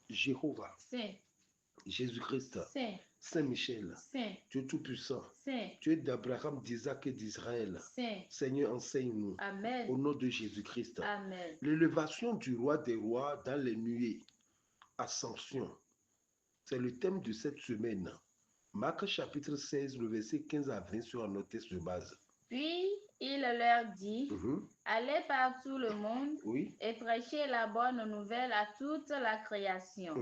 Jéhovah, Saint, Jésus-Christ, Saint, Saint-Michel, Saint, tu es tout-puissant. Saint, Tu es d'Abraham, d'Isaac et d'Israël. Saint. Seigneur, enseigne-nous. Amen. Au nom de Jésus-Christ. Amen. L'élévation du roi des rois dans les nuées. Ascension. C'est le thème de cette semaine. Marc chapitre 16, le verset 15 à 20 sur notre texte de base. Puis il leur dit, allez par tout le monde et prêchez la bonne nouvelle à toute la création.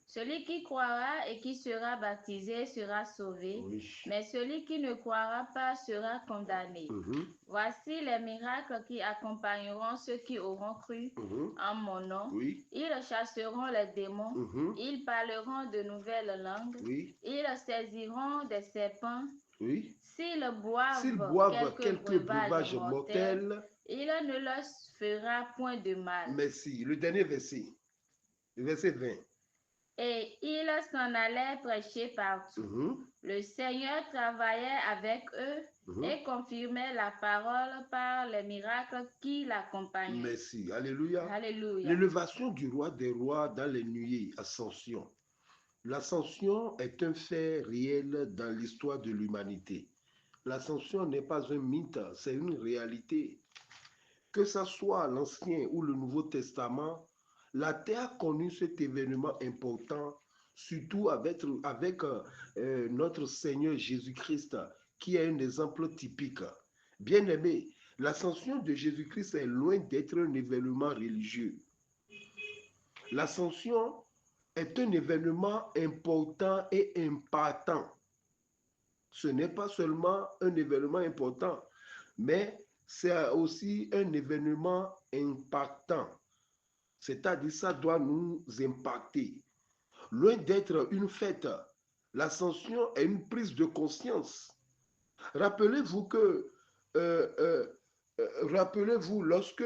Celui qui croira et qui sera baptisé sera sauvé, mais celui qui ne croira pas sera condamné. Voici les miracles qui accompagneront ceux qui auront cru en mon nom. Ils chasseront les démons, ils parleront de nouvelles langues, ils saisiront des serpents. S'ils boivent quelques breuvages mortels, il ne leur fera point de mal. Merci. Le dernier verset, le verset 20. Et ils s'en allaient prêcher partout. Le Seigneur travaillait avec eux et confirmait la parole par les miracles qui l'accompagnaient. Merci. Alléluia. Alléluia. L'élévation du roi des rois dans les nuées, ascension. L'ascension est un fait réel dans l'histoire de l'humanité. L'ascension n'est pas un mythe, c'est une réalité. Que ce soit l'Ancien ou le Nouveau Testament, la terre a connu cet événement important, surtout avec notre Seigneur Jésus-Christ, qui est un exemple typique. Bien-aimé, l'ascension de Jésus-Christ est loin d'être un événement religieux. L'ascension est un événement important et impactant. Ce n'est pas seulement un événement important, mais c'est aussi un événement impactant. C'est-à-dire ça doit nous impacter. Loin d'être une fête, l'ascension est une prise de conscience. Rappelez-vous que, lorsque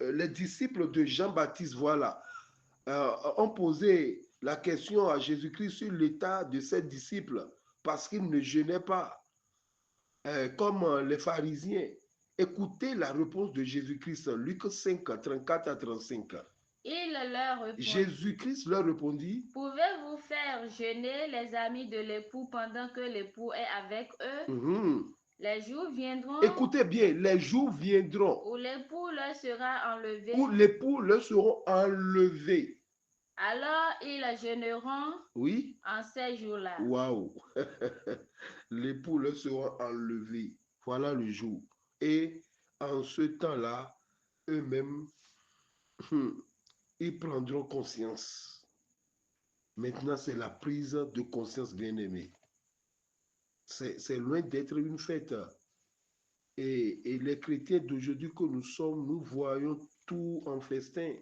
les disciples de Jean-Baptiste, ont posé la question à Jésus-Christ sur l'état de ses disciples parce qu'ils ne jeûnaient pas comme les pharisiens. Écoutez la réponse de Jésus-Christ, Luc 5, 34 à 35. Il leur répondit, Jésus-Christ leur répondit, pouvez-vous faire jeûner les amis de l'époux pendant que l'époux est avec eux? Les jours viendront. Écoutez bien, les jours viendront où l'époux leur sera enlevé. Où l'époux leur seront enlevés. Alors ils jeûneront en ces jours-là. Waouh! L'époux leur sera enlevé. Voilà le jour. Et en ce temps-là, eux-mêmes, ils prendront conscience. Maintenant, c'est la prise de conscience, bien-aimée. C'est loin d'être une fête. Et les chrétiens d'aujourd'hui que nous sommes, nous voyons tout en festin.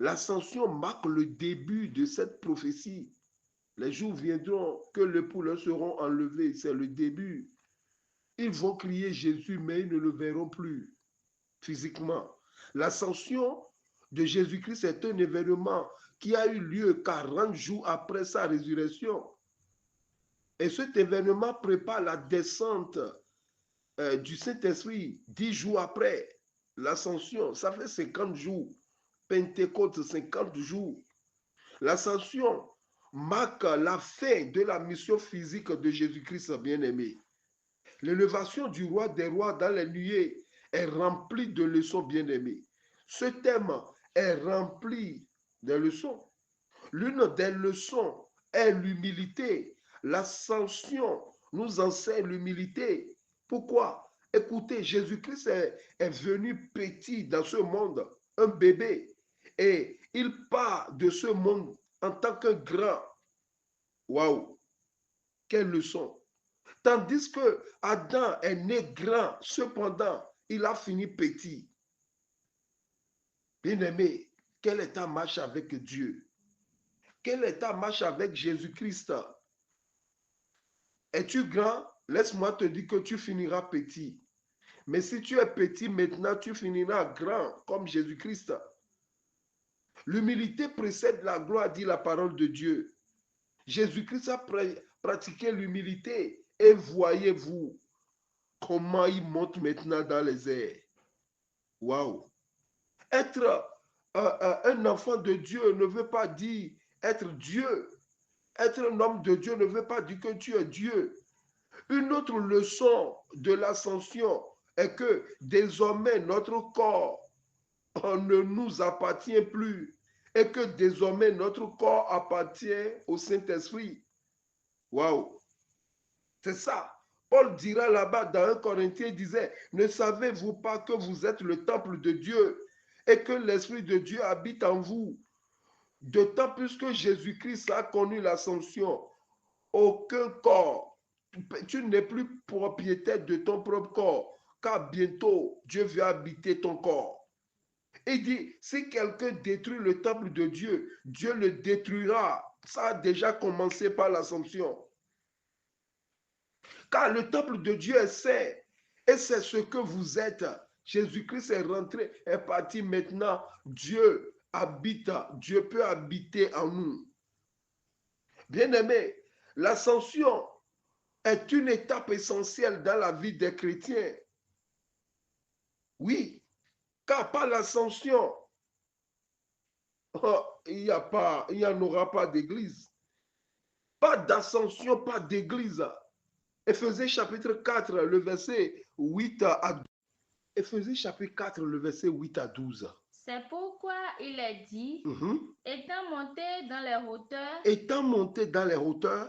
L'ascension marque le début de cette prophétie. Les jours viendront que l'époux leur seront enlevés. C'est le début. Ils vont crier Jésus, mais ils ne le verront plus physiquement. L'ascension de Jésus-Christ est un événement qui a eu lieu 40 jours après sa résurrection. Et cet événement prépare la descente du Saint-Esprit 10 jours après l'ascension. Ça fait 50 jours. Pentecôte, 50 jours. L'ascension marque la fin de la mission physique de Jésus-Christ bien-aimé. L'élévation du roi des rois dans les nuées est remplie de leçons bien-aimées. Ce thème est rempli de leçons. L'une des leçons est l'humilité. L'ascension nous enseigne l'humilité. Pourquoi? Écoutez, Jésus-Christ est venu petit dans ce monde, un bébé, et il part de ce monde en tant que grand. Waouh! Quelle leçon! Tandis que Adam est né grand, cependant, il a fini petit. Bien-aimé, quelle est ta marche avec Dieu? Quelle est ta marche avec Jésus-Christ? Es-tu grand? Laisse-moi te dire que tu finiras petit. Mais si tu es petit maintenant, tu finiras grand comme Jésus-Christ. L'humilité précède la gloire, dit la parole de Dieu. Jésus-Christ a pratiqué l'humilité. Et voyez-vous comment il monte maintenant dans les airs. Waouh! Être un enfant de Dieu ne veut pas dire être Dieu. Être un homme de Dieu ne veut pas dire que tu es Dieu. Une autre leçon de l'ascension est que désormais notre corps ne nous appartient plus et que désormais notre corps appartient au Saint-Esprit. Waouh! C'est ça. Paul dira là-bas dans 1 Corinthiens, disait, ne savez-vous pas que vous êtes le temple de Dieu et que l'Esprit de Dieu habite en vous? D'autant plus que Jésus-Christ a connu l'ascension. Aucun corps, tu n'es plus propriétaire de ton propre corps, car bientôt Dieu va habiter ton corps. Il dit, si quelqu'un détruit le temple de Dieu, Dieu le détruira. Ça a déjà commencé par l'ascension. Car le temple de Dieu est saint, et c'est ce que vous êtes. Jésus-Christ est rentré, est parti maintenant. Dieu habite, Dieu peut habiter en nous. Bien-aimé, l'ascension est une étape essentielle dans la vie des chrétiens. Oui, car par l'ascension, il n'y en aura pas d'église. Pas d'ascension, pas d'église. Éphésiens chapitre 4, le verset 8 à 12. Éphésiens chapitre 4, le verset 8 à 12. C'est pourquoi il est dit, étant monté dans les hauteurs,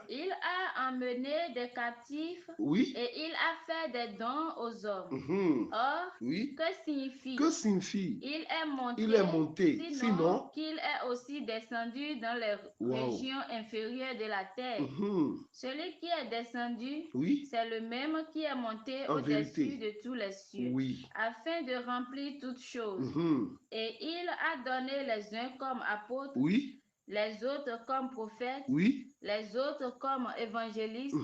il a emmené des captifs, et il a fait des dons aux hommes. Or, que signifie il est monté, sinon qu'il est aussi descendu dans les régions inférieures de la terre. Celui qui est descendu, c'est le même qui est monté au-dessus de tous les cieux, afin de remplir toutes choses. Et il a donné les uns comme apôtres, les autres comme prophètes, les autres comme évangélistes,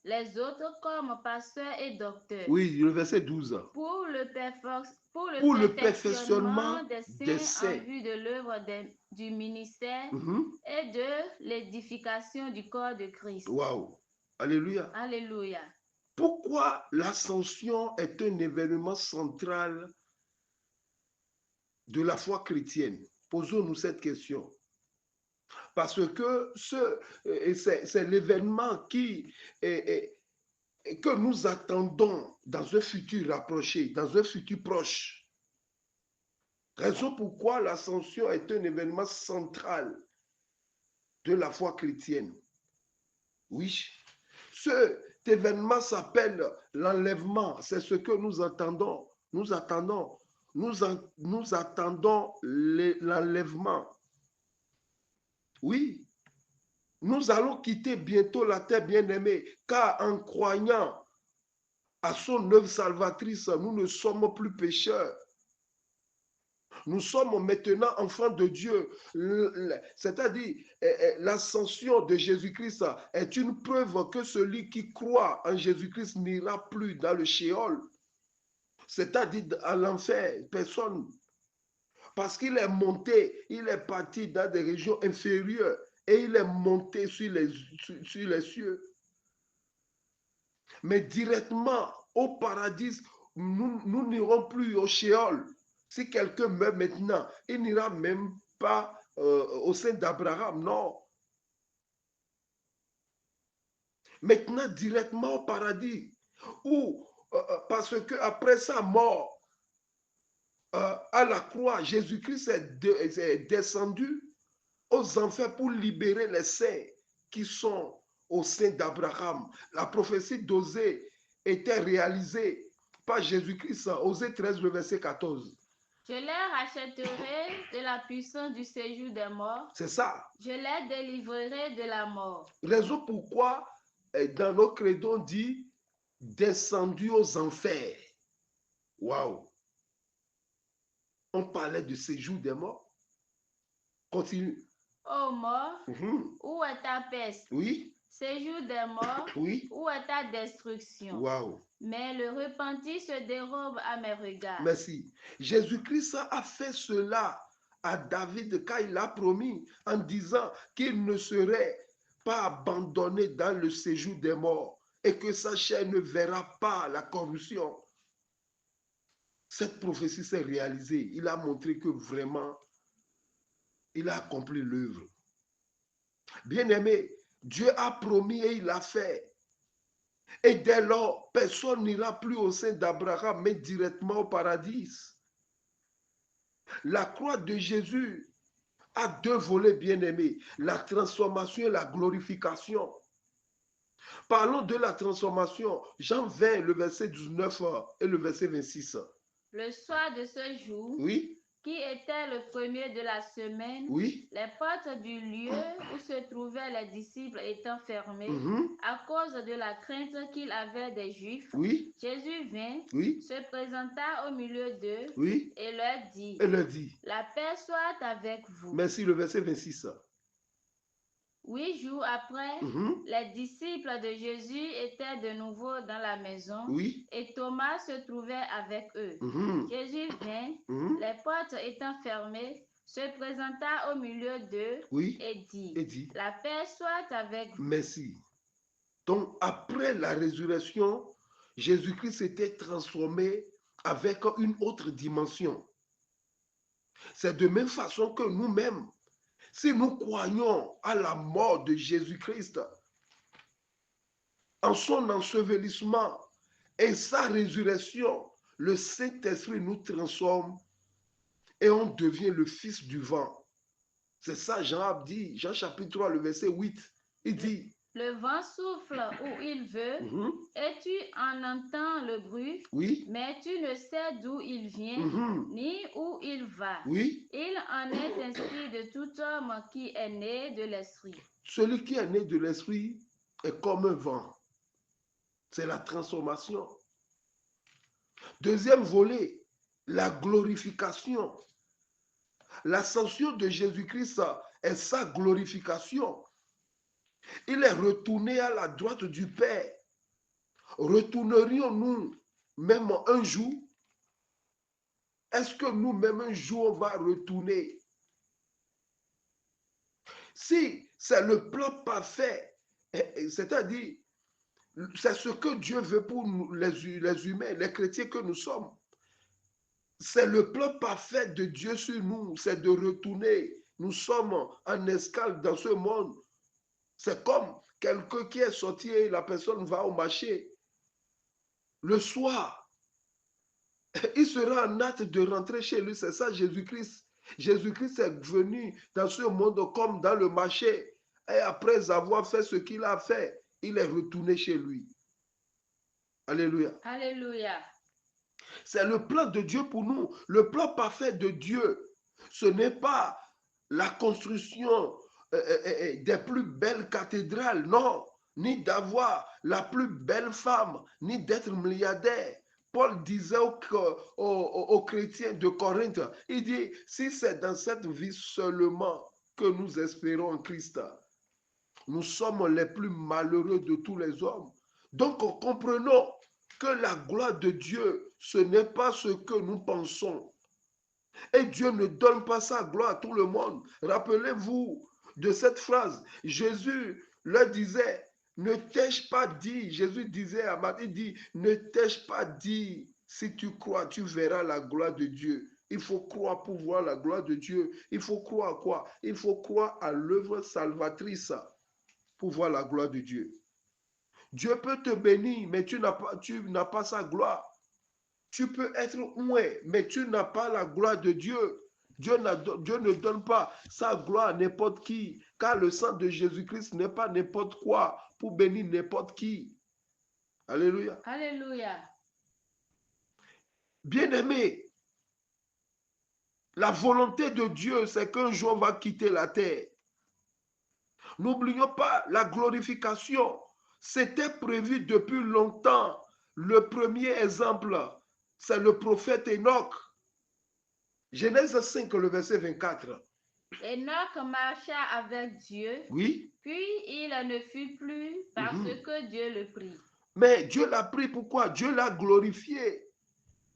les autres comme pasteurs et docteurs. Oui, le verset 12. Pour le perfectionnement des saints en vue de l'œuvre du ministère et de l'édification du corps de Christ. Waouh! Alléluia! Alléluia! Pourquoi l'ascension est un événement central de la foi chrétienne? Posons-nous cette question. Parce que c'est l'événement que nous attendons dans un futur rapproché, dans un futur proche. Raison pourquoi l'ascension est un événement central de la foi chrétienne. Oui, cet événement s'appelle l'enlèvement. C'est ce que nous attendons. Nous attendons l'enlèvement. Oui, nous allons quitter bientôt la terre bien-aimée, car en croyant à son œuvre salvatrice, nous ne sommes plus pécheurs. Nous sommes maintenant enfants de Dieu. C'est-à-dire, l'ascension de Jésus-Christ est une preuve que celui qui croit en Jésus-Christ n'ira plus dans le Sheol, c'est-à-dire à l'enfer. Personne. Parce qu'il est monté, il est parti dans des régions inférieures et il est monté sur les cieux. Mais directement au paradis, nous n'irons plus au Sheol. Si quelqu'un meurt maintenant, il n'ira même pas au sein d'Abraham, non. Maintenant, directement au paradis. Ou parce qu'après sa mort, à la croix, Jésus-Christ est descendu aux enfers pour libérer les saints qui sont au sein d'Abraham. La prophétie d'Osée était réalisée par Jésus-Christ, Osée 13, le verset 14. Je les rachèterai de la puissance du séjour des morts. C'est ça. Je les délivrerai de la mort. Raison pourquoi, dans nos credos, on dit descendu aux enfers. Waouh! On parlait du séjour des morts. Continue. Ô mort, où est ta peste? Oui. Séjour des morts, oui. Où est ta destruction? Waouh! Mais le repentir se dérobe à mes regards. Merci. Jésus-Christ a fait cela à David quand il a promis en disant qu'il ne serait pas abandonné dans le séjour des morts et que sa chair ne verra pas la corruption. Cette prophétie s'est réalisée. Il a montré que vraiment il a accompli l'œuvre. Bien-aimé, Dieu a promis et il a fait. Et dès lors, personne n'ira plus au sein d'Abraham, mais directement au paradis. La croix de Jésus a deux volets, bien-aimés, la transformation et la glorification. Parlons de la transformation. Jean 20, le verset 19 et le verset 26. Le soir de ce jour, oui, qui était le premier de la semaine, oui, les portes du lieu où se trouvaient les disciples étant fermées à cause de la crainte qu'il avait des Juifs, oui, Jésus vint, oui, se présenta au milieu d'eux oui, et leur dit, la paix soit avec vous. Merci, le verset 26. 8 jours après, les disciples de Jésus étaient de nouveau dans la maison et Thomas se trouvait avec eux. Jésus vint, les portes étant fermées, se présenta au milieu d'eux et dit, la paix soit avec vous. Merci. Donc, après la résurrection, Jésus-Christ s'était transformé avec une autre dimension. C'est de même façon que nous-mêmes, si nous croyons à la mort de Jésus-Christ, en son ensevelissement et sa résurrection, le Saint-Esprit nous transforme et on devient le Fils du vent. C'est ça, Jean dit, Jean chapitre 3, le verset 8. Il dit, le vent souffle où il veut, et tu en entends le bruit, mais tu ne sais d'où il vient, ni où il va. Il en est ainsi de tout homme qui est né de l'Esprit. Celui qui est né de l'Esprit est comme un vent. C'est la transformation. Deuxième volet, la glorification. L'ascension de Jésus-Christ est sa glorification. Il est retourné à la droite du Père. Retournerions-nous même un jour? Est-ce que nous-mêmes un jour on va retourner? Si c'est le plan parfait, c'est-à-dire c'est ce que Dieu veut pour nous, les humains, les chrétiens que nous sommes. C'est le plan parfait de Dieu sur nous, c'est de retourner. Nous sommes en escale dans ce monde. C'est comme quelqu'un qui est sorti et la personne va au marché. Le soir, il sera en hâte de rentrer chez lui. C'est ça Jésus-Christ. Jésus-Christ est venu dans ce monde comme dans le marché. Et après avoir fait ce qu'il a fait, il est retourné chez lui. Alléluia. Alléluia. C'est le plan de Dieu pour nous. Le plan parfait de Dieu, ce n'est pas la construction des plus belles cathédrales, non, ni d'avoir la plus belle femme, ni d'être milliardaire. Paul disait aux chrétiens de Corinthe, il dit, si c'est dans cette vie seulement que nous espérons en Christ, nous sommes les plus malheureux de tous les hommes. Donc, comprenons que la gloire de Dieu, ce n'est pas ce que nous pensons. Et Dieu ne donne pas sa gloire à tout le monde. Rappelez-vous de cette phrase. Jésus leur disait, ne t'ai-je pas dit, Jésus disait à Marie, il dit, ne t'ai-je pas dit, si tu crois, tu verras la gloire de Dieu. Il faut croire pour voir la gloire de Dieu. Il faut croire à quoi? Il faut croire à l'œuvre salvatrice pour voir la gloire de Dieu. Dieu peut te bénir, mais tu n'as pas sa gloire. Tu peux être oué, mais tu n'as pas la gloire de Dieu. Dieu ne donne pas sa gloire à n'importe qui, car le sang de Jésus-Christ n'est pas n'importe quoi pour bénir n'importe qui. Alléluia. Alléluia. Bien-aimé, la volonté de Dieu, c'est qu'un jour on va quitter la terre. N'oublions pas la glorification. C'était prévu depuis longtemps. Le premier exemple, c'est le prophète Enoch. Genèse 5, le verset 24. Enoch marcha avec Dieu. Oui. Puis il ne fut plus parce que Dieu le prit. Mais Dieu l'a pris, pourquoi? Dieu l'a glorifié.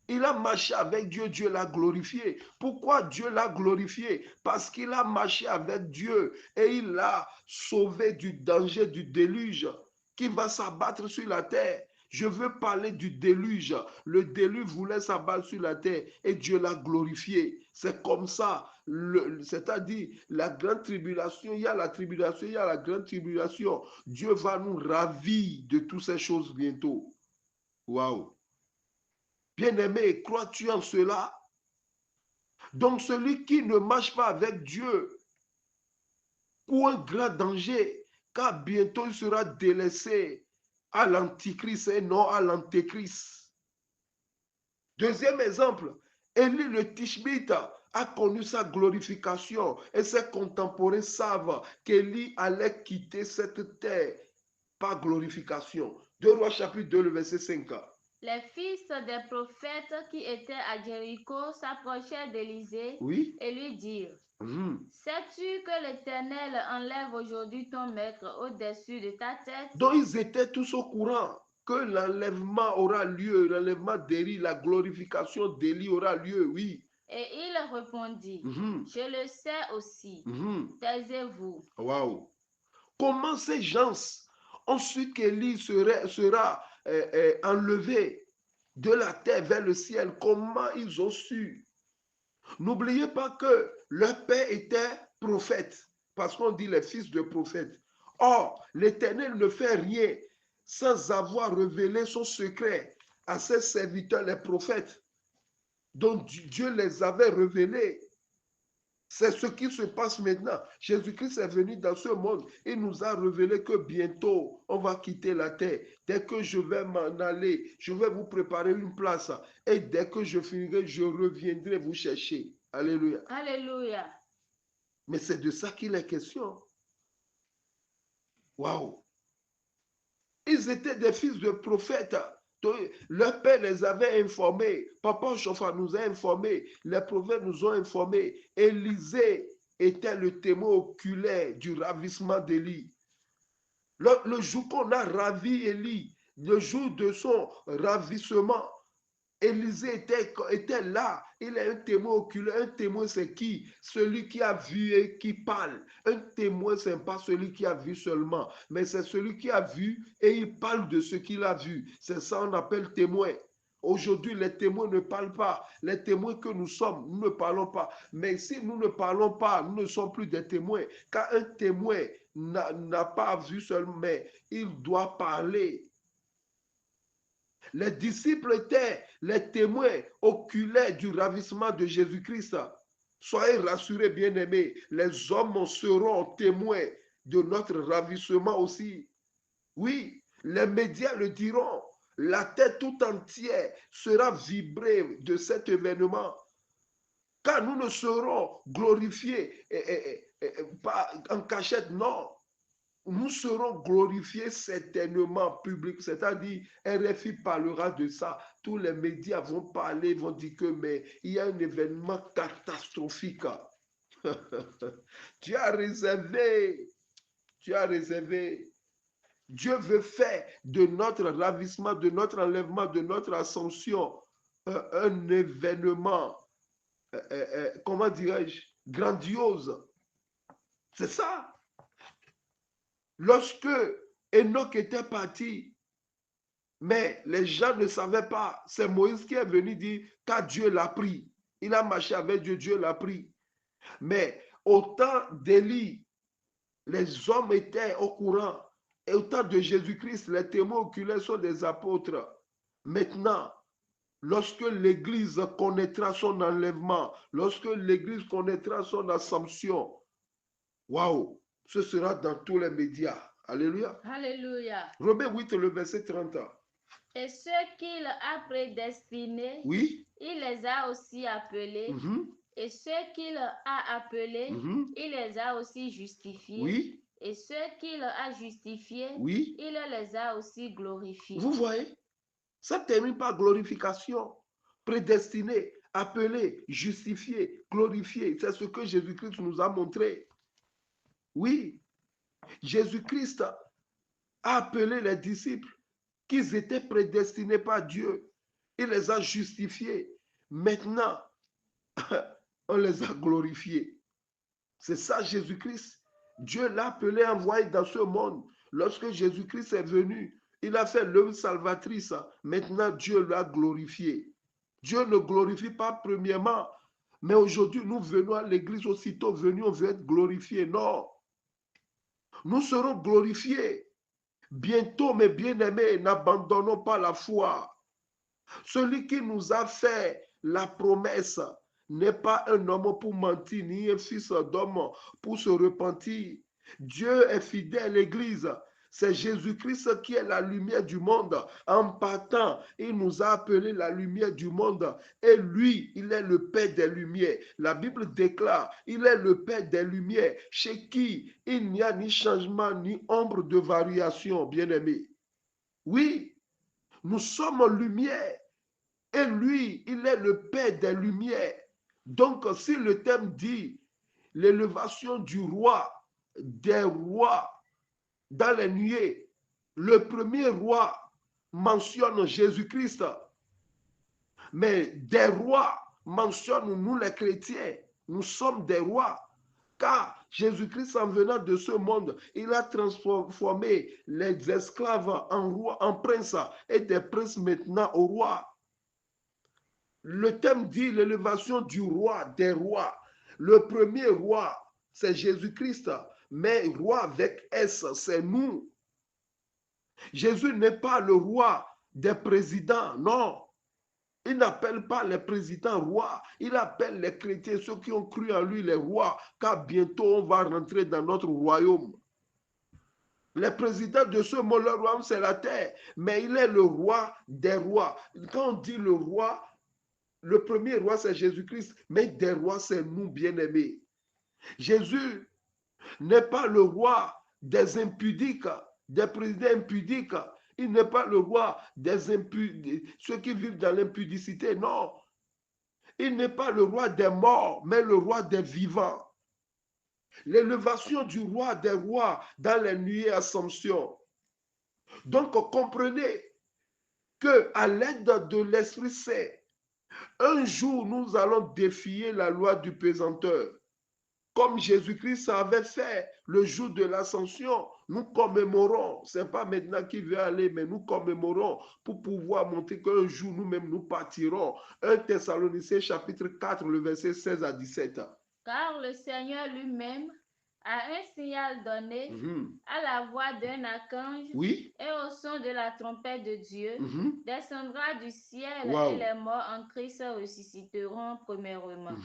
Il a marché avec Dieu, Dieu l'a glorifié. Pourquoi Dieu l'a glorifié? Parce qu'il a marché avec Dieu et il l'a sauvé du danger du déluge qui va s'abattre sur la terre. Je veux parler du déluge. Le déluge voulait s'abattre sur la terre et Dieu l'a glorifié. C'est comme ça. C'est-à-dire, la grande tribulation, il y a la tribulation, il y a la grande tribulation. Dieu va nous ravir de toutes ces choses bientôt. Waouh! Bien-aimé, crois-tu en cela? Donc, celui qui ne marche pas avec Dieu, ou un grand danger, car bientôt il sera délaissé à l'antichrist et non à l'antéchrist. Deuxième exemple, Élie le Tishbite a connu sa glorification et ses contemporains savent qu'Élie allait quitter cette terre par glorification. 2 Rois chapitre 2, le verset 5. Les fils des prophètes qui étaient à Jéricho s'approchèrent d'Élisée et lui dirent, sais-tu que l'Éternel enlève aujourd'hui ton maître au-dessus de ta tête? Donc ils étaient tous au courant que l'enlèvement aura lieu, l'enlèvement d'Élie, la glorification d'Élie aura lieu, oui. Et il répondit, je le sais aussi, taisez-vous. Waouh! Comment ces gens ont su qu'Élie sera enlevé de la terre vers le ciel? Comment ils ont su? N'oubliez pas que leur père était prophète, parce qu'on dit les fils de prophètes. Or, l'Éternel ne fait rien sans avoir révélé son secret à ses serviteurs, les prophètes. Donc, Dieu les avait révélés. C'est ce qui se passe maintenant. Jésus-Christ est venu dans ce monde. Il nous a révélé que bientôt, on va quitter la terre. Dès que je vais m'en aller, je vais vous préparer une place. Et dès que je finirai, je reviendrai vous chercher. Alléluia. Alléluia. Mais c'est de ça qu'il est question. Waouh. Ils étaient des fils de prophètes. Leur père les avait informés. Papa Chauffard nous a informés. Les prophètes nous ont informés. Élisée était le témoin oculaire du ravissement d'Élie. Le jour qu'on a ravi Élie, le jour de son ravissement, Élisée était là. Il est un témoin oculaire. Un témoin, c'est qui? Celui qui a vu et qui parle. Un témoin, ce n'est pas celui qui a vu seulement, mais c'est celui qui a vu et il parle de ce qu'il a vu. C'est ça qu'on appelle témoin. Aujourd'hui, les témoins ne parlent pas. Les témoins que nous sommes, nous ne parlons pas. Mais si nous ne parlons pas, nous ne sommes plus des témoins. Car un témoin n'a pas vu seulement, mais il doit parler. Les disciples étaient les témoins oculaires du ravissement de Jésus-Christ. Soyez rassurés, bien-aimés, les hommes seront témoins de notre ravissement aussi. Oui, les médias le diront. La terre tout entière sera vibrée de cet événement. Car nous ne serons glorifiés pas en cachette, non. Nous serons glorifiés certainement public, c'est-à-dire RFI parlera de ça, tous les médias vont parler, vont dire que mais il y a un événement catastrophique. Tu as réservé, Dieu veut faire de notre ravissement, de notre enlèvement, de notre ascension un événement, comment dirais-je, grandiose. C'est ça. Lorsque Enoch était parti, mais les gens ne savaient pas, c'est Moïse qui est venu dire car Dieu l'a pris. Il a marché avec Dieu, Dieu l'a pris. Mais au temps d'Élie, les hommes étaient au courant. Et au temps de Jésus-Christ, les témoins oculaires sont des apôtres. Maintenant, lorsque l'Église connaîtra son enlèvement, lorsque l'Église connaîtra son assomption, waouh! Ce sera dans tous les médias. Alléluia. Alléluia. Romains 8, le verset 30. Et ceux qu'il a prédestinés, oui, il les a aussi appelés. Et ceux qu'il a appelés, il les a aussi justifiés. Oui. Et ceux qu'il a justifiés, oui, il les a aussi glorifiés. Vous voyez, ça termine par glorification. Prédestiné, appelé, justifié, glorifié. C'est ce que Jésus-Christ nous a montré. Oui, Jésus-Christ a appelé les disciples qu'ils étaient prédestinés par Dieu. Il les a justifiés. Maintenant, on les a glorifiés. C'est ça Jésus-Christ. Dieu l'a appelé, envoyé dans ce monde. Lorsque Jésus-Christ est venu, Il a fait l'œuvre salvatrice. Maintenant, Dieu l'a glorifié. Dieu ne glorifie pas premièrement. Mais aujourd'hui, nous venons à l'église aussitôt venus, on veut être glorifiés. Non. Nous serons glorifiés. Bientôt, mes bien-aimés, n'abandonnons pas la foi. Celui qui nous a fait la promesse n'est pas un homme pour mentir, ni un fils d'homme pour se repentir. Dieu est fidèle à l'Église. C'est Jésus-Christ qui est la lumière du monde. En partant, il nous a appelé la lumière du monde. Et lui, il est le Père des lumières. La Bible déclare, il est le Père des lumières, chez qui il n'y a ni changement, ni ombre de variation, bien-aimés. Oui, nous sommes lumière. Et lui, il est le Père des lumières. Donc, si le thème dit l'élévation du roi, des rois dans les nuées, le premier roi mentionne Jésus-Christ, mais des rois mentionnent nous les chrétiens. Nous sommes des rois. Car Jésus-Christ, en venant de ce monde, il a transformé les esclaves en rois, en princes, et des princes maintenant au roi. Le thème dit l'élévation du roi, des rois. Le premier roi, c'est Jésus-Christ, mais roi avec S, c'est nous. Jésus n'est pas le roi des présidents, non. Il n'appelle pas les présidents rois, il appelle les chrétiens, ceux qui ont cru en lui, les rois, car bientôt on va rentrer dans notre royaume. Les présidents de ce monde, le royaume, c'est la terre, mais il est le roi des rois. Quand on dit le roi, le premier roi, c'est Jésus-Christ, mais des rois, c'est nous, bien-aimés. Jésus n'est pas le roi des impudiques, des présidents impudiques. Il n'est pas le roi des impudiques, ceux qui vivent dans l'impudicité, non. Il n'est pas le roi des morts, mais le roi des vivants. L'élévation du roi des rois dans les nuées Assomption. Donc, comprenez qu'à l'aide de l'Esprit Saint, un jour, nous allons défier la loi du pesanteur. Comme Jésus-Christ avait fait le jour de l'ascension, nous commémorons. Ce n'est pas maintenant qu'il veut aller, mais nous commémorons pour pouvoir montrer qu'un jour, nous-mêmes, nous partirons. 1 Thessaloniciens chapitre 4, le verset 16 à 17. Car le Seigneur lui-même a un signal donné à la voix d'un archange et au son de la trompette de Dieu, descendra du ciel et les morts en Christ ressusciteront premièrement.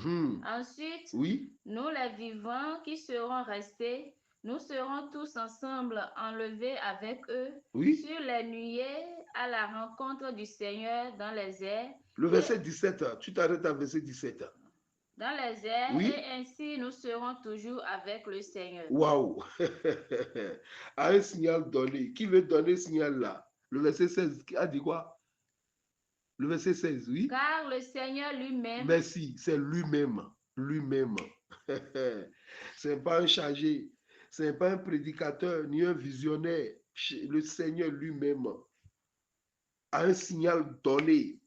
Ensuite, nous les vivants qui serons restés, nous serons tous ensemble enlevés avec eux sur les nuées à la rencontre du Seigneur dans les airs. Le verset 17, tu t'arrêtes à verset 17. Dans les airs, et ainsi nous serons toujours avec le Seigneur. Waouh! À un signal donné. Qui veut donner ce signal-là? Le verset 16 a dit quoi? Le verset 16, oui. Car le Seigneur lui-même. Merci, c'est lui-même. Lui-même. Ce n'est pas un chargé. Ce n'est pas un prédicateur ni un visionnaire. Le Seigneur lui-même a un signal donné.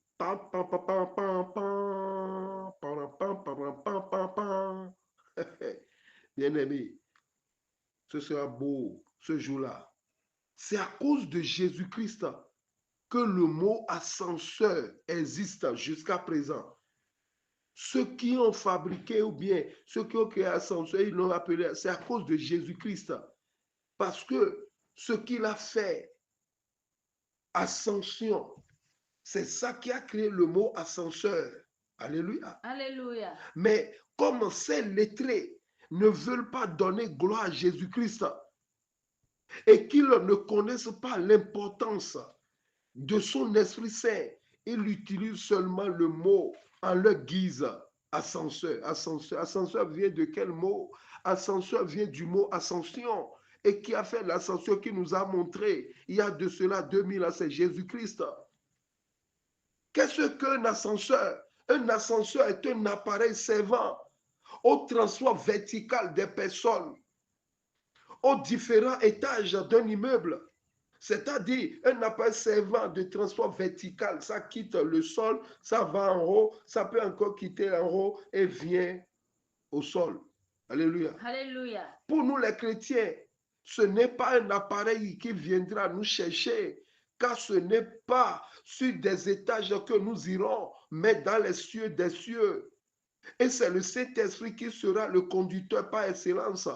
Bien-aimé, ce sera beau ce jour-là. C'est à cause de Jésus-Christ que le mot ascenseur existe jusqu'à présent. Ceux qui ont fabriqué ou bien ceux qui ont créé ascenseur, ils l'ont appelé, c'est à cause de Jésus-Christ. Parce que ce qu'il a fait, ascension, c'est ça qui a créé le mot ascenseur. Alléluia. Alléluia. Mais comme ces lettrés ne veulent pas donner gloire à Jésus-Christ et qu'ils ne connaissent pas l'importance de son Esprit Saint, ils utilisent seulement le mot en leur guise. Ascenseur. Ascenseur. Ascenseur vient de quel mot? Ascenseur vient du mot ascension. Et qui a fait l'ascension, qui nous a montré il y a de cela 2000 ans, c'est Jésus-Christ. Qu'est-ce qu'un ascenseur? Un ascenseur est un appareil servant au transport vertical des personnes aux différents étages d'un immeuble. C'est-à-dire un appareil servant de transport vertical. Ça quitte le sol, ça va en haut, ça peut encore quitter en haut et vient au sol. Alléluia. Alléluia. Pour nous les chrétiens, ce n'est pas un appareil qui viendra nous chercher car ce n'est pas sur des étages que nous irons, mais dans les cieux des cieux. Et c'est le Saint-Esprit qui sera le conducteur par excellence.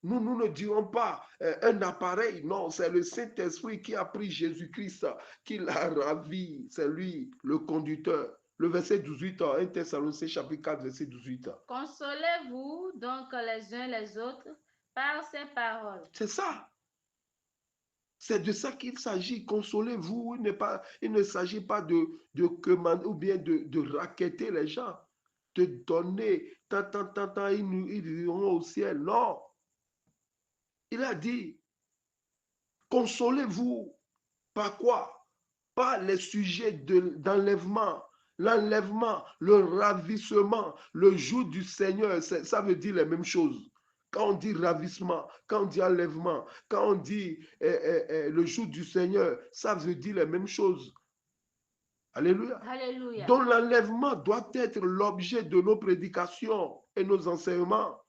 Nous ne dirons pas un appareil, non, c'est le Saint-Esprit qui a pris Jésus-Christ, qui l'a ravi, c'est lui le conducteur. Le verset 18, 1 Thessaloniciens chapitre 4, verset 18. Consolez-vous donc les uns les autres par ces paroles. C'est ça. C'est de ça qu'il s'agit. Consolez-vous. Il ne s'agit pas de commander ou bien de raqueter les gens, de donner tant, ils iront au ciel. Non. Il a dit, consolez-vous. Par quoi? Par les sujets d'enlèvement. L'enlèvement, le ravissement, le jour du Seigneur, ça veut dire les mêmes choses. Quand on dit ravissement, quand on dit enlèvement, quand on dit le jour du Seigneur, ça veut dire les mêmes choses. Alléluia. Alléluia. Donc l'enlèvement doit être l'objet de nos prédications et nos enseignements.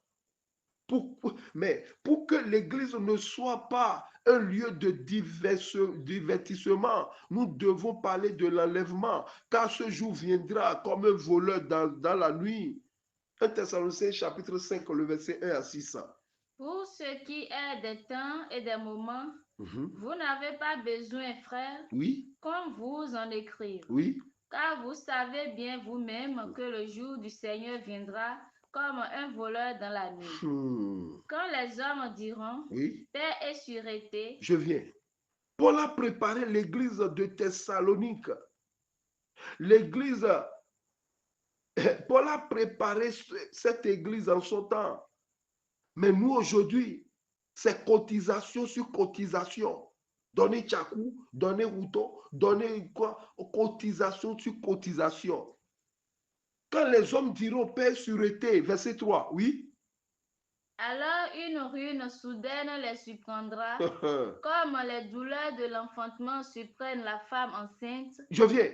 Mais pour que l'Église ne soit pas un lieu de divertissement, nous devons parler de l'enlèvement, car ce jour viendra comme un voleur dans la nuit. 1 Thessaloniciens chapitre 5, le verset 1 à 6. Pour ce qui est des temps et des moments, vous n'avez pas besoin, frères, qu'on vous en écrive. Car vous savez bien vous-même que le jour du Seigneur viendra comme un voleur dans la nuit. Quand les hommes diront paix et sûreté. Je viens. Paul a préparé l'église de Thessalonique. Paul a préparé cette église en son temps. Mais nous aujourd'hui, c'est cotisation sur cotisation. Donner tchakou, donner routon, donner quoi? Cotisation sur cotisation. Quand les hommes diront paix, sûreté, verset 3, oui. Alors une ruine soudaine les surprendra, comme les douleurs de l'enfantement surprennent la femme enceinte. Je viens.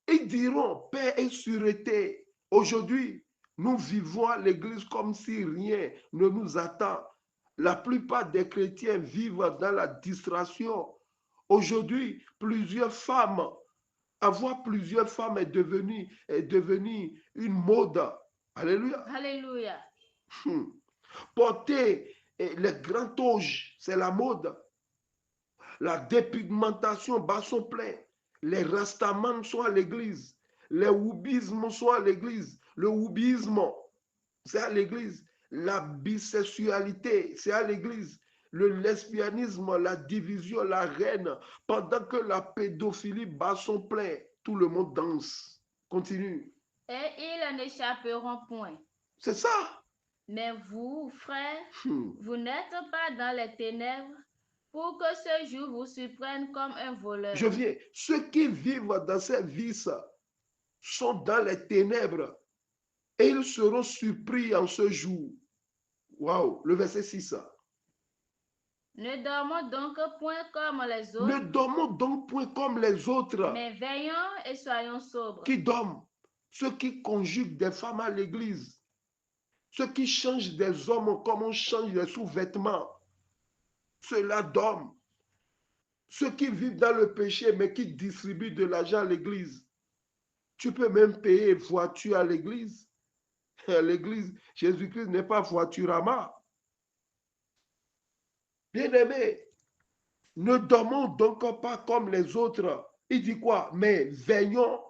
Ils diront paix et sûreté. Aujourd'hui, nous vivons à l'église comme si rien ne nous attend. La plupart des chrétiens vivent dans la distraction. Aujourd'hui, avoir plusieurs femmes est devenu une mode. Alléluia. Alléluia. Porter les grands toges, c'est la mode. La dépigmentation, basson plein. Les rastamans sont à l'église. Les houbismes sont à l'église. Le houbisme, c'est à l'église. La bisexualité, c'est à l'église. Le lesbianisme, la division, la reine. Pendant que la pédophilie bat son plein, tout le monde danse. Continue. Et ils n'échapperont point. C'est ça. Mais vous, frères, vous n'êtes pas dans les ténèbres pour que ce jour vous surprenne comme un voleur. Je viens. Ceux qui vivent dans ces vices sont dans les ténèbres et ils seront surpris en ce jour. Waouh, le verset 6. Ne dormons donc point comme les autres. Ne dormons donc point comme les autres. Mais veillons et soyons sobres. Qui dorment? Ceux qui conjuguent des femmes à l'église. Ceux qui changent des hommes comme on change les sous-vêtements. Ceux-là dorment. Ceux qui vivent dans le péché mais qui distribuent de l'argent à l'église. Tu peux même payer voiture à l'église. L'église, Jésus-Christ n'est pas voiturama. Bien-aimés, ne dormons donc pas comme les autres. Il dit quoi? Mais veillons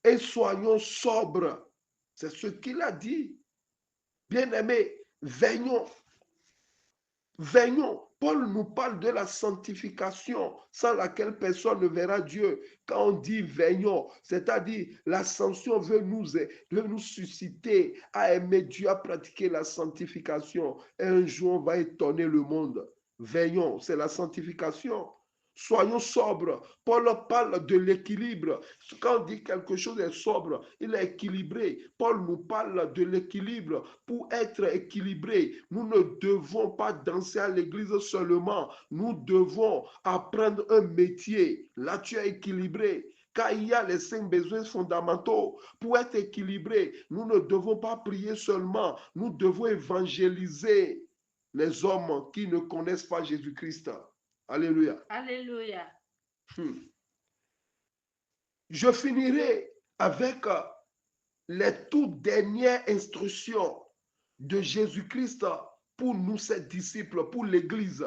et soyons sobres. C'est ce qu'il a dit. Bien-aimés, veillons. Veillons. Paul nous parle de la sanctification sans laquelle personne ne verra Dieu. Quand on dit veillons, c'est-à-dire l'ascension veut nous susciter à aimer Dieu, à pratiquer la sanctification. Et un jour, on va étonner le monde. Veillons, c'est la sanctification. Soyons sobres. Paul parle de l'équilibre. Quand on dit quelque chose est sobre, il est équilibré. Paul nous parle de l'équilibre. Pour être équilibré, nous ne devons pas danser à l'église seulement. Nous devons apprendre un métier. Là, tu es équilibré. Car il y a les 5 besoins fondamentaux. Pour être équilibré, nous ne devons pas prier seulement. Nous devons évangéliser les hommes qui ne connaissent pas Jésus-Christ. Alléluia. Alléluia. Je finirai avec les toutes dernières instructions de Jésus-Christ pour nous, ses disciples, pour l'Église.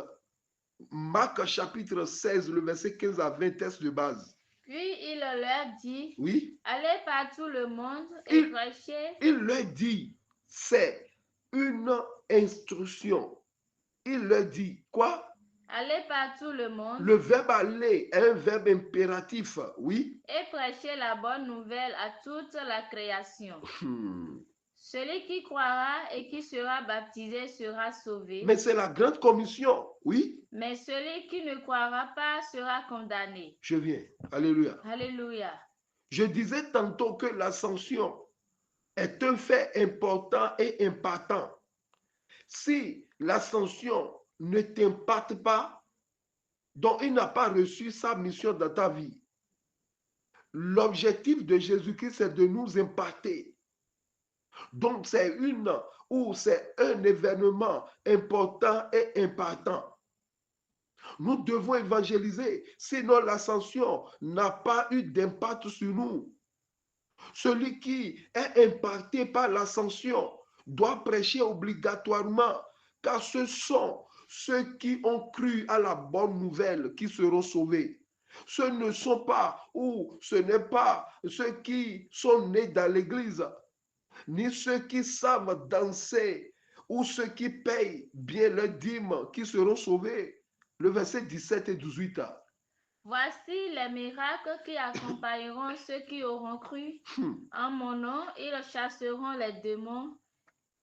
Marc chapitre 16, le verset 15 à 20, texte de base. Puis il leur dit, oui, allez par tout le monde et prêchez. Il leur dit, c'est une instruction. Il leur dit quoi? Allez par tout le monde. Le verbe aller est un verbe impératif, oui. Et prêcher la bonne nouvelle à toute la création. Celui qui croira et qui sera baptisé sera sauvé. Mais c'est la grande commission, oui. Mais celui qui ne croira pas sera condamné. Je viens. Alléluia. Alléluia. Je disais tantôt que l'ascension est un fait important et impactant. Si l'ascension ne t'impacte pas, donc il n'a pas reçu sa mission dans ta vie. L'objectif de Jésus-Christ, c'est de nous impacter. Donc c'est un événement important et impactant. Nous devons évangéliser, sinon l'ascension n'a pas eu d'impact sur nous. Celui qui est impacté par l'ascension doit prêcher obligatoirement, car ce sont ceux qui ont cru à la bonne nouvelle qui seront sauvés. Ce ne sont pas, ou ce n'est pas ceux qui sont nés dans l'église, ni ceux qui savent danser, ou ceux qui payent bien leurs dîmes qui seront sauvés. Le verset 17 et 18. Voici les miracles qui accompagneront ceux qui auront cru. En mon nom, ils chasseront les démons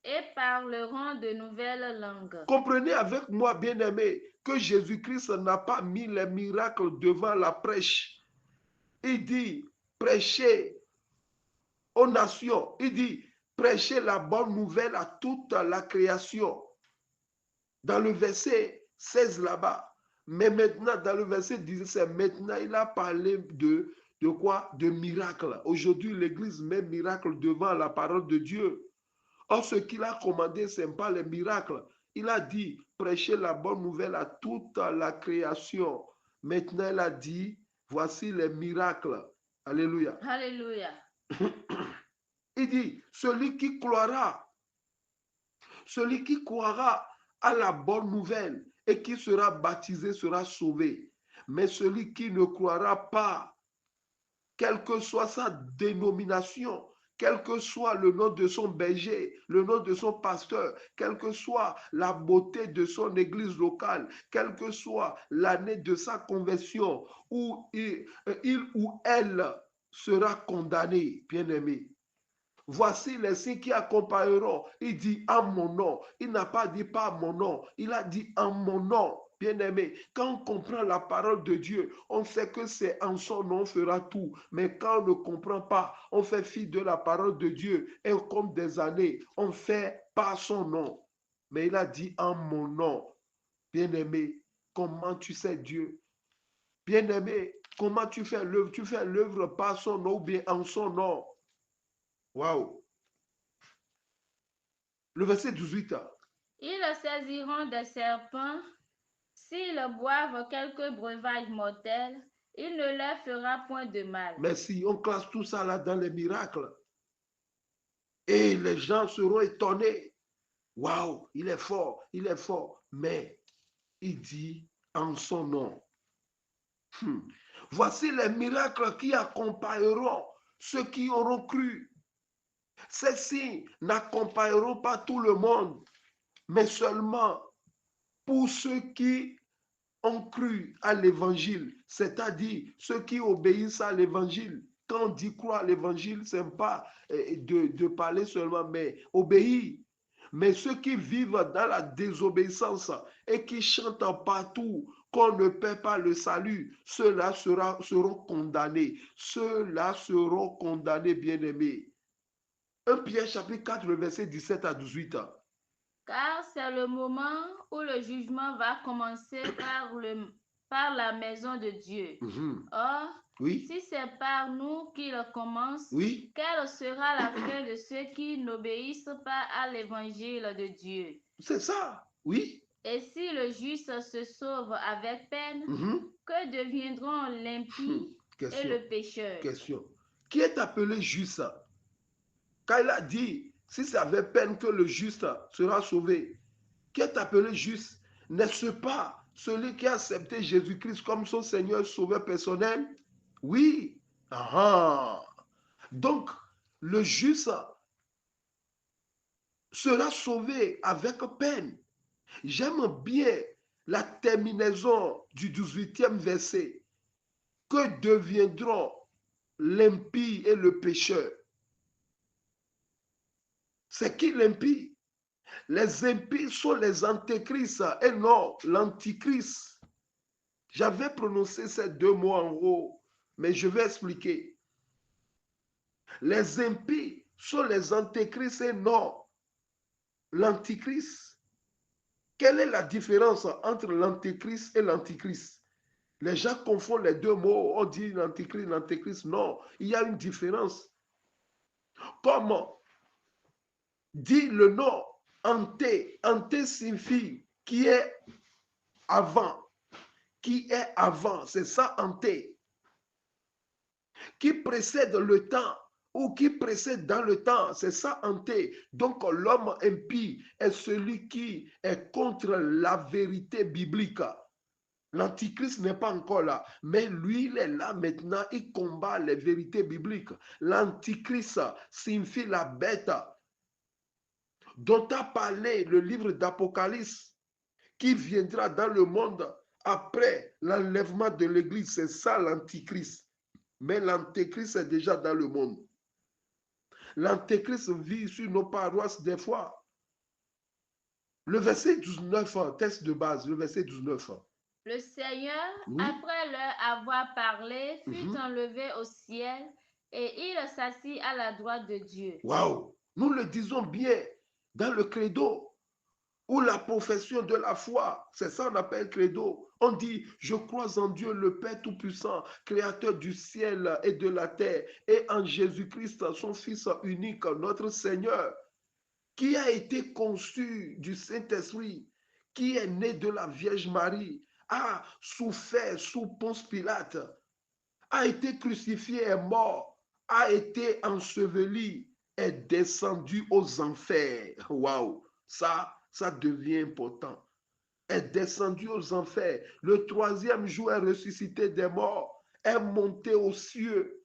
et parleront de nouvelles langues. Comprenez avec moi, bien-aimés, que Jésus-Christ n'a pas mis les miracles devant la prêche. Il dit, prêchez aux nations. Il dit, prêchez la bonne nouvelle à toute la création. Dans le verset 16 là-bas. Mais maintenant, dans le verset 17, maintenant, il a parlé de quoi? De miracles. Aujourd'hui, l'Église met miracle devant la parole de Dieu. Or, ce qu'il a commandé, ce n'est pas les miracles. Il a dit, prêchez la bonne nouvelle à toute la création. Maintenant, il a dit, voici les miracles. Alléluia. Alléluia. Il dit, celui qui croira à la bonne nouvelle et qui sera baptisé sera sauvé. Mais celui qui ne croira pas, quelle que soit sa dénomination, quel que soit le nom de son berger, le nom de son pasteur, quelle que soit la beauté de son église locale, quelle que soit l'année de sa conversion, où il ou elle sera condamné, bien-aimé. Voici les signes qui accompagneront. Il dit en mon nom. Il n'a pas dit pas mon nom. Il a dit en mon nom. Bien-aimé, quand on comprend la parole de Dieu, on sait que c'est en son nom on fera tout. Mais quand on ne comprend pas, on fait fi de la parole de Dieu. Et comme des années, on fait pas son nom. Mais il a dit en mon nom. Bien-aimé, comment tu sais Dieu? Bien-aimé, comment tu fais l'œuvre? Tu fais l'œuvre par son nom ou bien en son nom? Waouh! Le verset 18. Ils saisiront des serpents. S'ils boivent quelques breuvages mortels, il ne leur fera point de mal. Merci. On classe tout ça là dans les miracles. Et les gens seront étonnés. Waouh, il est fort, il est fort. Mais il dit en son nom. Voici les miracles qui accompagneront ceux qui auront cru. Ces signes n'accompagneront pas tout le monde, mais seulement pour ceux qui ont cru à l'évangile, c'est-à-dire ceux qui obéissent à l'évangile. Quand on dit croire à l'évangile, ce n'est pas de parler seulement, mais obéir. Mais ceux qui vivent dans la désobéissance et qui chantent partout qu'on ne paie pas le salut, ceux-là seront condamnés. Ceux-là seront condamnés, bien-aimés. 1 Pierre chapitre 4, le verset 17 à 18. Car c'est le moment où le jugement va commencer par la maison de Dieu. Or, oui, si c'est par nous qu'il commence, oui, quelle sera la fin de ceux qui n'obéissent pas à l'évangile de Dieu? c'est ça, oui. Et si le juste se sauve avec peine, que deviendront l'impie et le pécheur? Question. Qui est appelé juste? Quand il a dit, si c'est avec peine que le juste sera sauvé, qui est appelé juste? N'est-ce pas celui qui a accepté Jésus-Christ comme son Seigneur sauveur personnel? Oui. Donc, le juste sera sauvé avec peine. J'aime bien la terminaison du 18e verset. Que deviendront l'impie et le pécheur? C'est qui l'impie? Les impies sont les antéchrists et non l'antichrist. J'avais prononcé ces deux mots en haut, mais je vais expliquer. Les impies sont les antéchrists et non l'antichrist. Quelle est la différence entre l'antéchrist et l'antichrist? Les gens confondent les deux mots. On dit l'antéchrist, l'antéchrist. Non, il y a une différence. Comment dit le nom anté? Anté signifie qui est avant. Qui est avant, c'est ça anté. Qui précède le temps ou qui précède dans le temps, c'est ça anté. Donc l'homme impie est celui qui est contre la vérité biblique. L'antichrist n'est pas encore là, mais lui, il est là maintenant, il combat les vérités bibliques. L'antichrist signifie la bête dont a parlé le livre d'Apocalypse, qui viendra dans le monde après l'enlèvement de l'Église. C'est ça l'antichrist. Mais l'antéchrist est déjà dans le monde. L'antéchrist vit sur nos paroisses des fois. Le verset 19, texte de base, le verset 19. Le Seigneur, après leur avoir parlé, fut enlevé au ciel et il s'assit à la droite de Dieu. Waouh! Nous le disons bien dans le credo ou la profession de la foi. C'est ça qu'on appelle credo. On dit, je crois en Dieu le Père Tout-Puissant, créateur du ciel et de la terre, et en Jésus-Christ, son Fils unique, notre Seigneur, qui a été conçu du Saint-Esprit, qui est né de la Vierge Marie, a souffert sous Ponce Pilate, a été crucifié et mort, a été enseveli, est descendu aux enfers. Waouh, ça devient important. Est descendu aux enfers. Le troisième jour est ressuscité des morts, est monté aux cieux,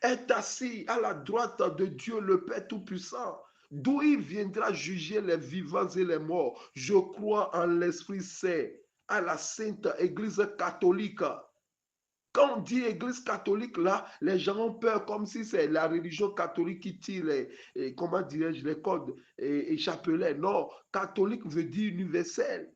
est assis à la droite de Dieu le Père Tout-Puissant, d'où il viendra juger les vivants et les morts. Je crois en l'Esprit Saint, à la Sainte Église catholique. Quand on dit Église catholique, là, les gens ont peur comme si c'est la religion catholique qui tire comment dirais-je, les codes et chapelets. Non, catholique veut dire universel.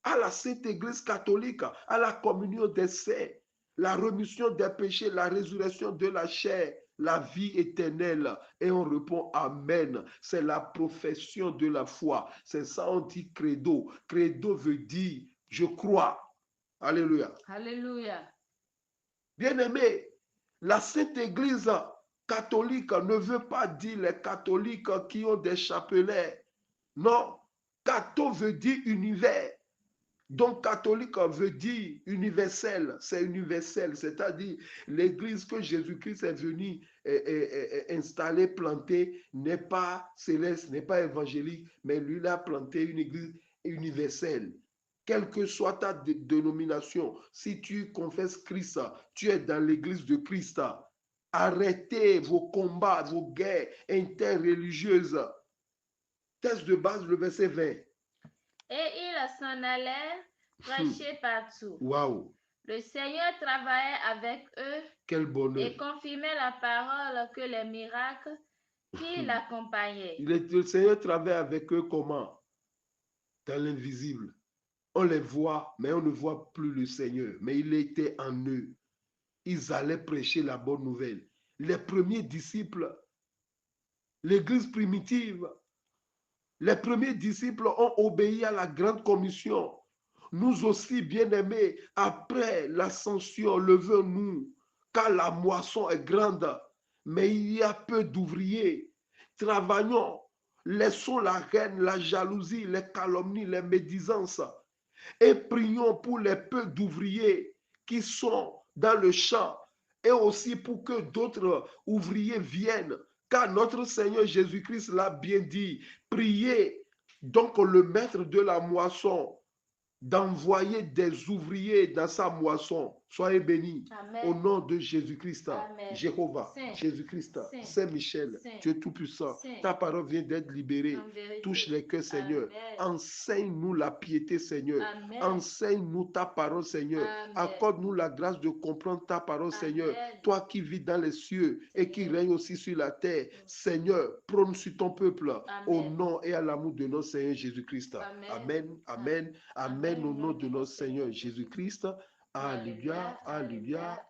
À la Sainte Église catholique, à la communion des saints, la rémission des péchés, la résurrection de la chair, la vie éternelle. Et on répond Amen. C'est la profession de la foi. C'est ça on dit credo. Credo veut dire je crois. Alléluia. Alléluia. Bien-aimé, la Sainte Église catholique ne veut pas dire les catholiques qui ont des chapelets. Non, catho veut dire univers. Donc, catholique veut dire universel, c'est universel, c'est-à-dire l'église que Jésus-Christ est venu installer, planter, n'est pas céleste, n'est pas évangélique, mais lui, il a planté une église universelle. Quelle que soit ta dénomination, si tu confesses Christ, tu es dans l'église de Christ. Arrêtez vos combats, vos guerres interreligieuses. Texte de base, le verset 20. Et ils s'en allèrent prêcher partout. Waouh! Le Seigneur travaillait avec eux. Quel bonheur! Et confirmait la parole que les miracles qui l'accompagnaient. Le Seigneur travaille avec eux comment? Dans l'invisible. On les voit, mais on ne voit plus le Seigneur. Mais il était en eux. Ils allaient prêcher la bonne nouvelle. Les premiers disciples, l'église primitive, les premiers disciples ont obéi à la grande commission. Nous aussi, bien-aimés, après l'ascension, levons-nous, car la moisson est grande, mais il y a peu d'ouvriers. Travaillons Laissons la haine, la jalousie, les calomnies, les médisances. Et prions pour les peu d'ouvriers qui sont dans le champ et aussi pour que d'autres ouvriers viennent. Car notre Seigneur Jésus-Christ l'a bien dit. Priez donc le maître de la moisson d'envoyer des ouvriers dans sa moisson. Soyez bénis. Amen. Au nom de Jésus-Christ, Jéhovah, Jésus-Christ, Saint-Michel, Dieu Tout-Puissant, ta parole vient d'être libérée. Touche les cœurs, Seigneur. Enseigne-nous la piété, Seigneur. Enseigne-nous ta parole, Seigneur. Accorde-nous la grâce de comprendre ta parole, Seigneur. Toi qui vis dans les cieux et qui règnes aussi sur la terre, Seigneur, prône sur ton peuple. Au nom et à l'amour de notre Seigneur Jésus-Christ. Amen, amen, amen. Au nom de notre Seigneur Jésus-Christ. Alléluia, alléluia.